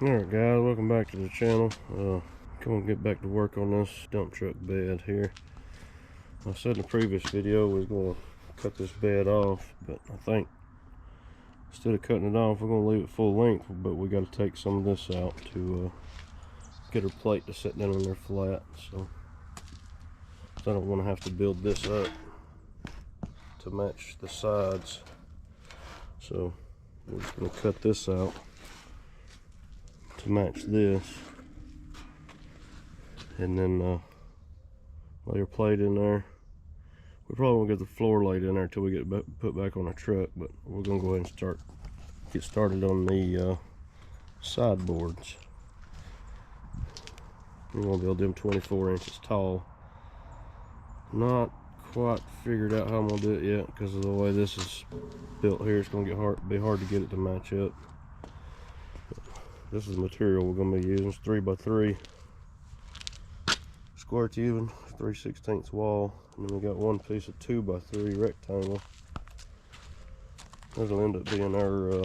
Alright guys, welcome back to the channel. Come get back to work on this dump truck bed here. I said in the previous video we was going to cut this bed off, but I think instead of cutting it off we're going to leave it full length, but we got to take some of this out to get her plate to sit down in there flat, so I don't want to have to build this up to match the sides. So we're just going to cut this out to match this, and then lay your plate in there. We probably won't get the floor laid in there until we get put back on the truck, but we're gonna go ahead and get started on the sideboards. We're gonna build them 24 inches tall. Not quite figured out how I'm gonna do it yet because of the way this is built here. It's gonna be hard to get it to match up. This is the material we're going to be using. It's 3x3 square tubing, 3/16 wall, and then we got one piece of 2x3 rectangle. This will end up being our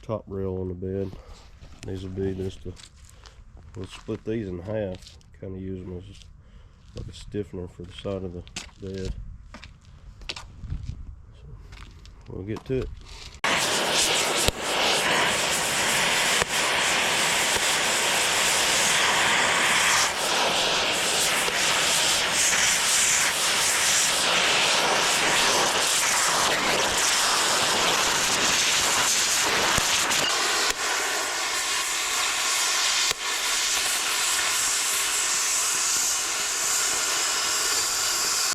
top rail on the bed. These will be just we'll split these in half, kind of use them as like a stiffener for the side of the bed. So we'll get to it.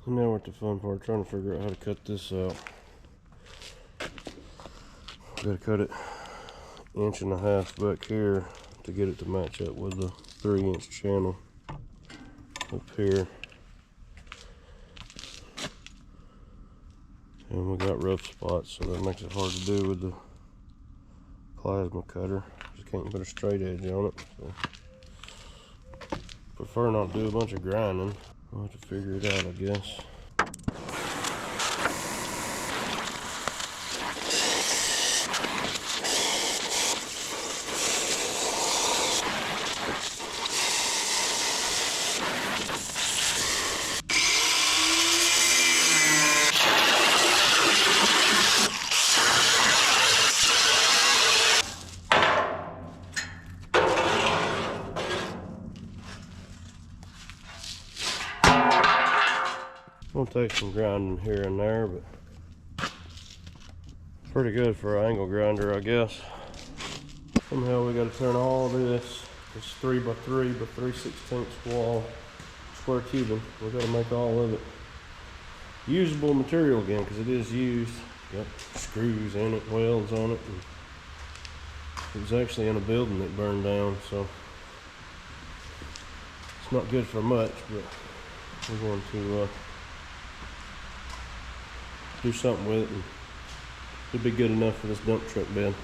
Now we're at the fun part, trying to figure out how to cut this out. Got to cut it 1.5 inches back here to get it to match up with the 3-inch channel up here. And we got rough spots, so that makes it hard to do with the plasma cutter. Just can't put a straight edge on it. So prefer not to do a bunch of grinding. I'll have to figure it out, I guess. I'll take some grinding here and there, but pretty good for an angle grinder, I guess. Somehow we got to turn all this 3x3 by 3/16 wall square tubing. We got to make all of it usable material again, because it is used. Got screws in it, welds on it. And it was actually in a building that burned down, so it's not good for much, but we're going to do something with it, and it'll be good enough for this dump truck bed.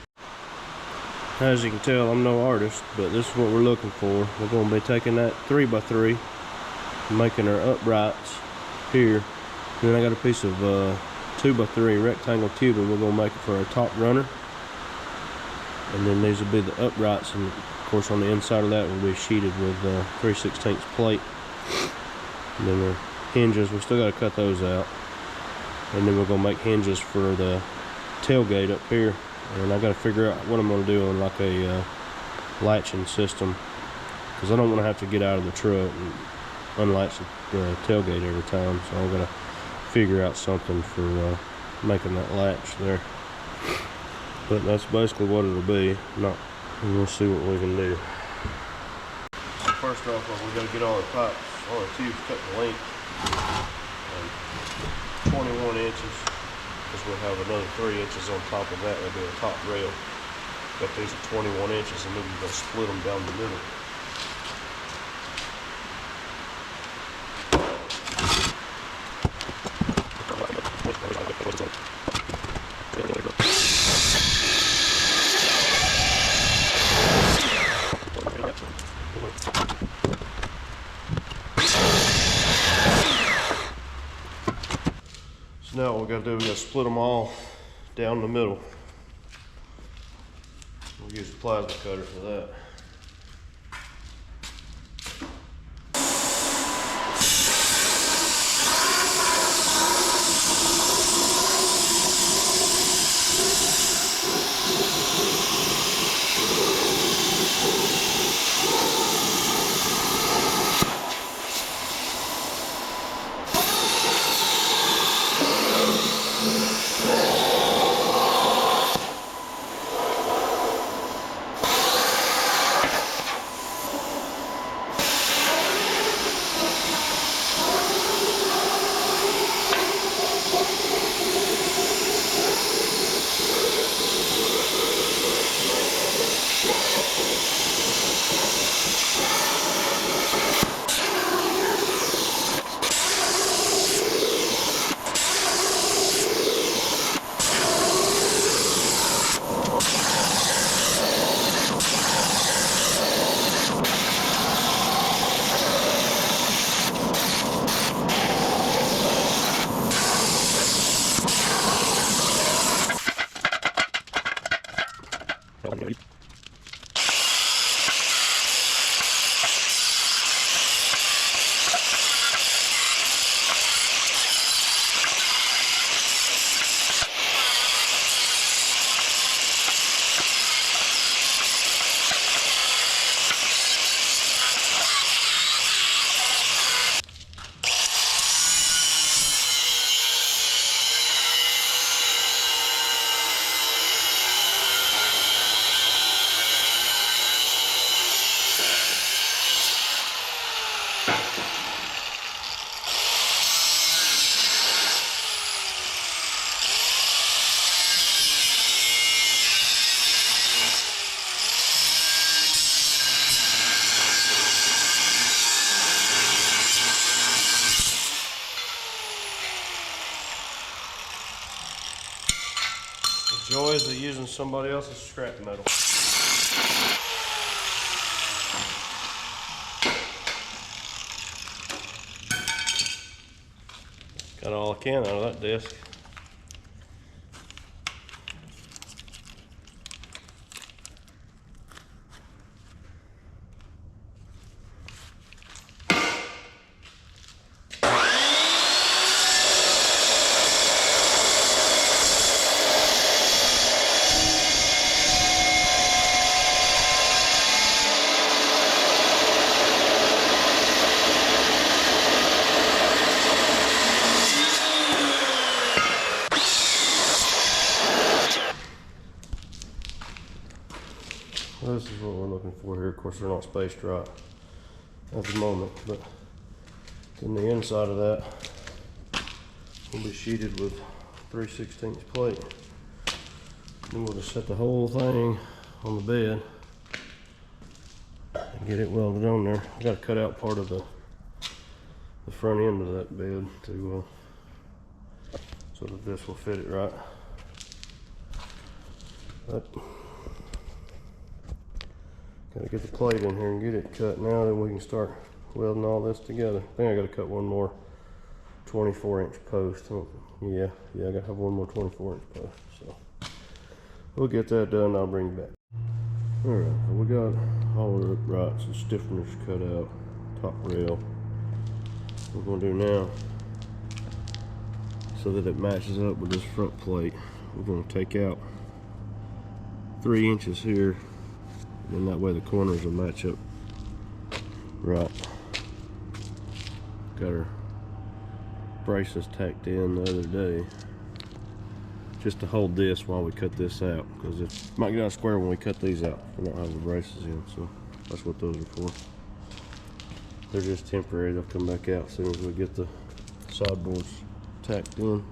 As you can tell, I'm no artist, but this is what we're looking for. We're going to be taking that 3x3 and making our uprights here. Then I got a piece of 2x3 rectangle tubing. We're going to make it for our top runner, and then these will be the uprights, and of course on the inside of that will be sheeted with 3/16 plate. And then the hinges, we still got to cut those out. And then we're going to make hinges for the tailgate up here, and I got to figure out what I'm going to do on like a latching system, because I don't want to have to get out of the truck and unlatch the tailgate every time. So I'm going to figure out something for making that latch there. But that's basically what it'll be. And we'll see what we can do. So first off, we got to get all the pipes, all the tubes cut to length. 21 inches, because we'll have another 3 inches on top of that. That'll be a top rail. Got these at 21 inches, and then we're going to split them down the middle. Now what we got to do, we got to split them all down the middle. We'll use a plasma cutter for that. The joys of using somebody else's scrap metal. Got all I can out of that disc. This is what we're looking for here. Of course, they're not spaced right at the moment, but then the inside of that will be sheeted with 3/16 plate. Then we'll just set the whole thing on the bed and get it welded on there. I got to cut out part of the front end of that bed to so that this will fit it right. But gotta get the plate in here and get it cut now, then we can start welding all this together. I think I gotta cut one more 24-inch post. Yeah, I gotta have one more 24-inch post. So we'll get that done, I'll bring you back. Alright, so we got all the uprights and stiffeners cut out, top rail. What we're gonna do now, so that it matches up with this front plate, we're gonna take out 3 inches here, and that way the corners will match up right. Got our braces tacked in the other day just to hold this while we cut this out, because it might get out square when we cut these out. We don't have the braces in, so that's what those are for. They're just temporary. They'll come back out as soon as we get the sideboards tacked in.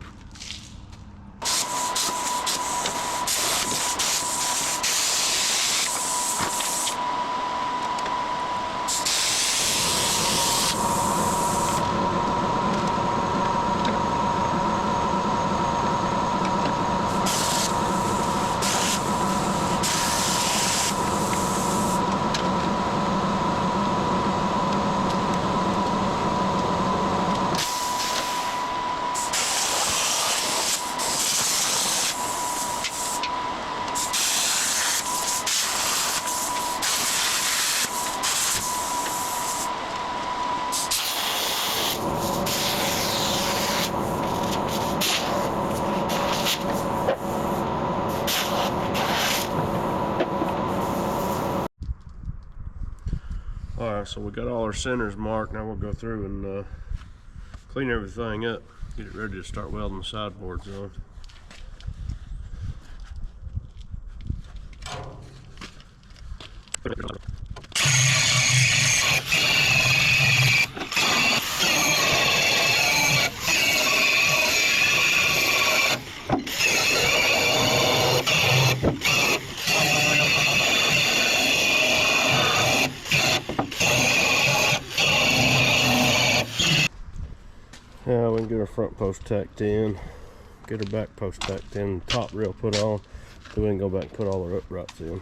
Alright, so we got all our centers marked. Now we'll go through and clean everything up, get it ready to start welding the sideboards on. Yeah, we can get our front post tacked in, get our back post tacked in, top rail put on, then we can go back and put all our uprights in.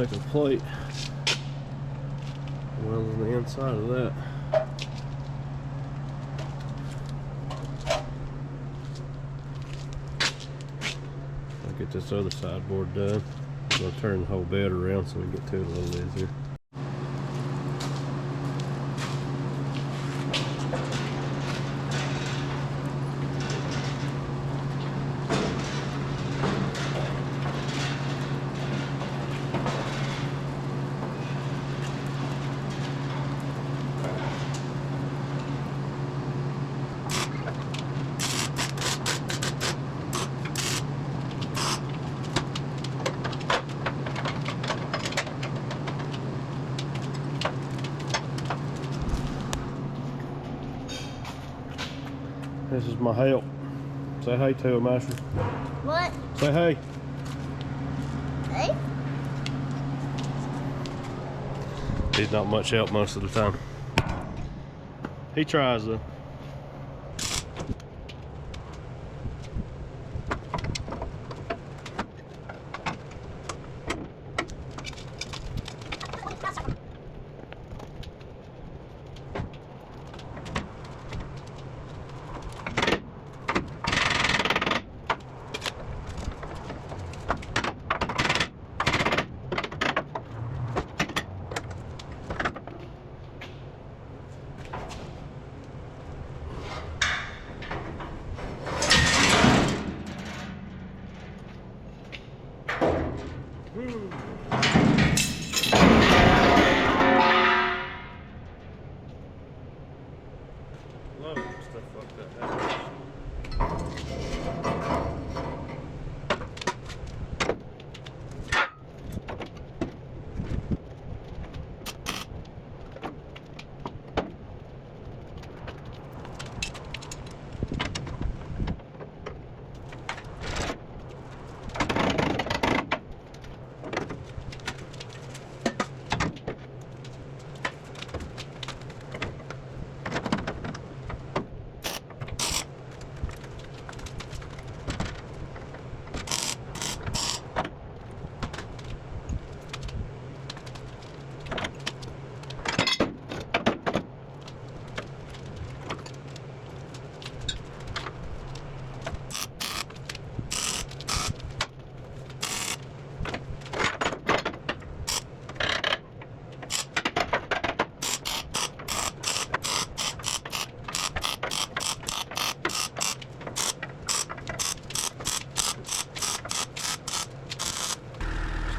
take a plate, well on the inside of that. I'll get this other sideboard done. I'm gonna turn the whole bed around so we can get to it a little easier. This is my help. Say hey to him, Asher. What? Say hey. Hey? He's not much help most of the time. He tries though. Love stuff like that.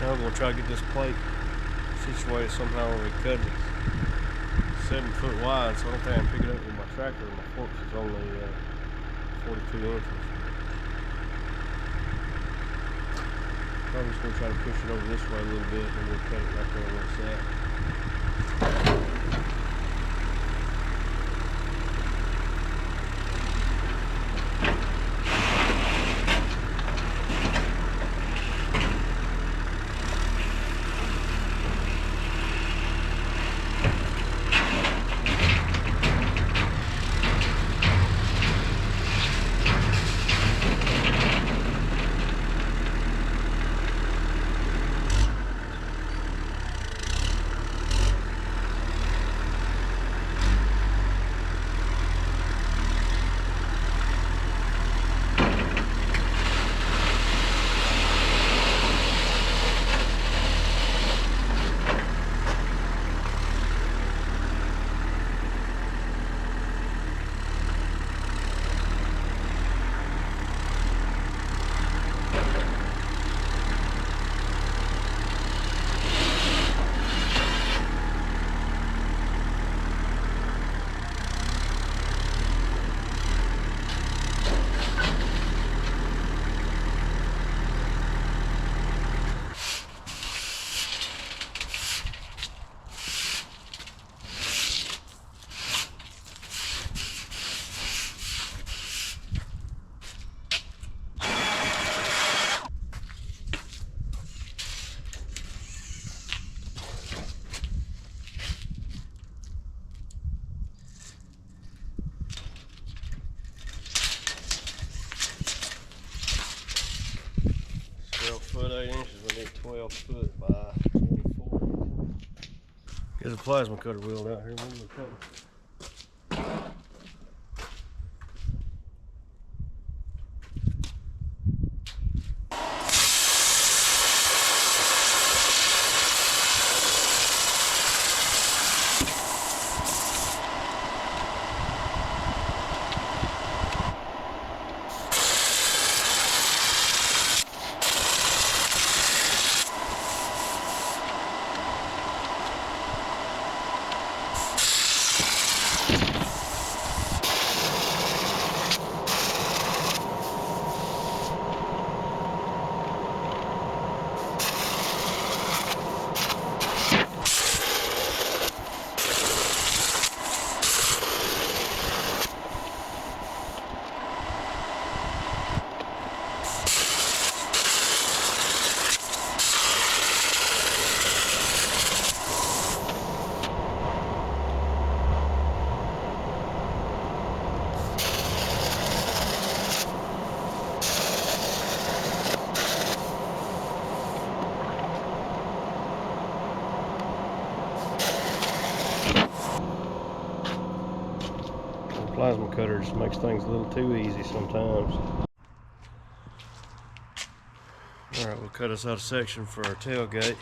Now we're going to try to get this plate situated somehow where we cut it. It's 7 foot wide, so I don't think I can pick it up with my tractor. My fork is only 42 inches. I'm just going to try to push it over this way a little bit and we'll cut it right there where it's at. Foot 8 inches, we need 12 foot by There's a plasma cutter wheel out here. What are we cutting? Plasma cutter just makes things a little too easy sometimes. Alright, we'll cut us out a section for our tailgate.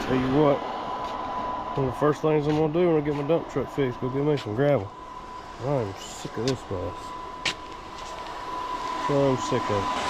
Tell you what, one of the first things I'm gonna do when I get my dump truck fixed, go get me some gravel. I'm sick of this mess. I'm sick of it.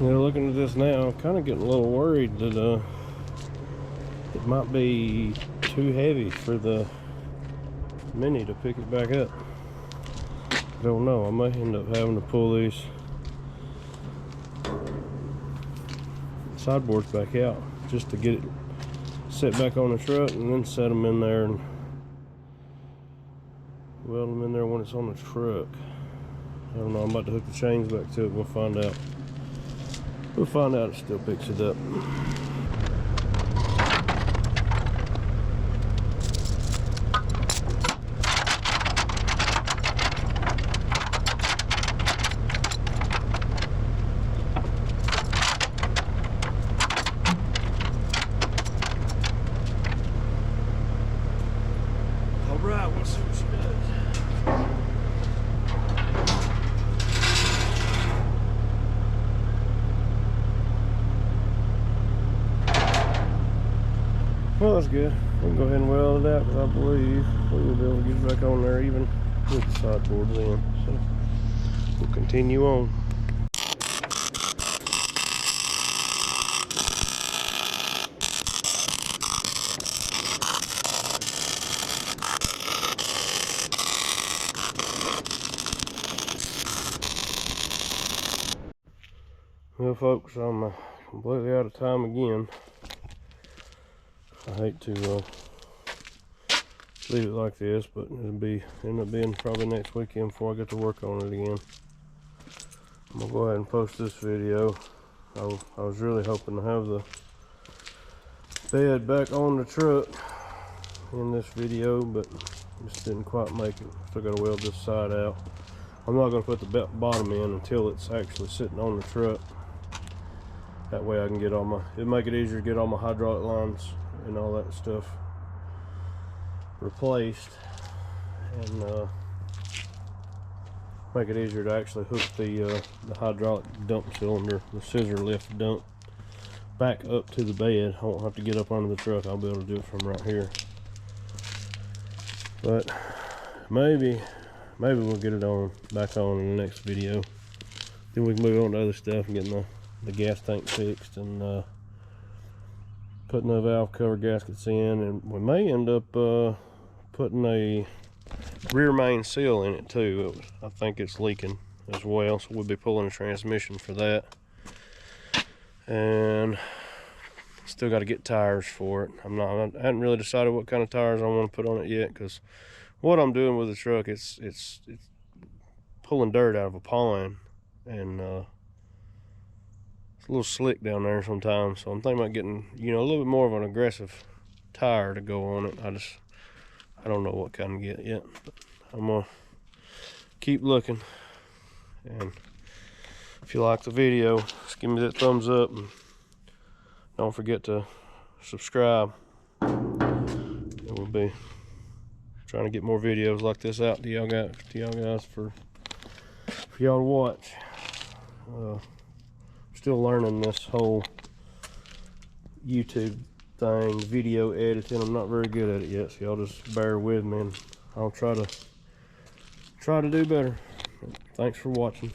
Yeah, looking at this now, I'm kind of getting a little worried that it might be too heavy for the Mini to pick it back up. I don't know. I may end up having to pull these sideboards back out just to get it set back on the truck, and then set them in there and weld them in there when it's on the truck. I don't know. I'm about to hook the chains back to it. We'll find out. We'll find out it still picks it up. All right, we'll see what she does. Well, that's good. We can go ahead and weld it out, because I believe we will be able to get it back on there even with the sideboards in. So we'll continue on. Well, folks, I'm completely out of time again. I hate to leave it like this, but it'll end up being probably next weekend before I get to work on it again. I'm gonna go ahead and post this video. I was really hoping to have the bed back on the truck in this video, but just didn't quite make it. Still gotta weld this side out. I'm not gonna put the bottom in until it's actually sitting on the truck. That way I can get all my, it'd make it easier to get all my hydraulic lines and all that stuff replaced, and make it easier to actually hook the hydraulic dump cylinder, the scissor lift dump, back up to the bed. I won't have to get up under the truck. I'll be able to do it from right here. But maybe we'll get it back on in the next video. Then we can move on to other stuff and getting the gas tank fixed, and putting the valve cover gaskets in, and we may end up putting a rear main seal in it too. I think it's leaking as well, so we'll be pulling a transmission for that. And still got to get tires for it. I hadn't really decided what kind of tires I want to put on it yet, because what I'm doing with the truck, it's pulling dirt out of a pond, and it's a little slick down there sometimes. So I'm thinking about getting, you know, a little bit more of an aggressive tire to go on it. I don't know what kind to get yet, but I'm gonna keep looking. And if you like the video, just give me that thumbs up, and don't forget to subscribe. And we'll be trying to get more videos like this out to y'all guys for y'all to watch. Still learning this whole YouTube thing, video editing. I'm not very good at it yet, so y'all just bear with me, and I'll try to do better. Thanks for watching.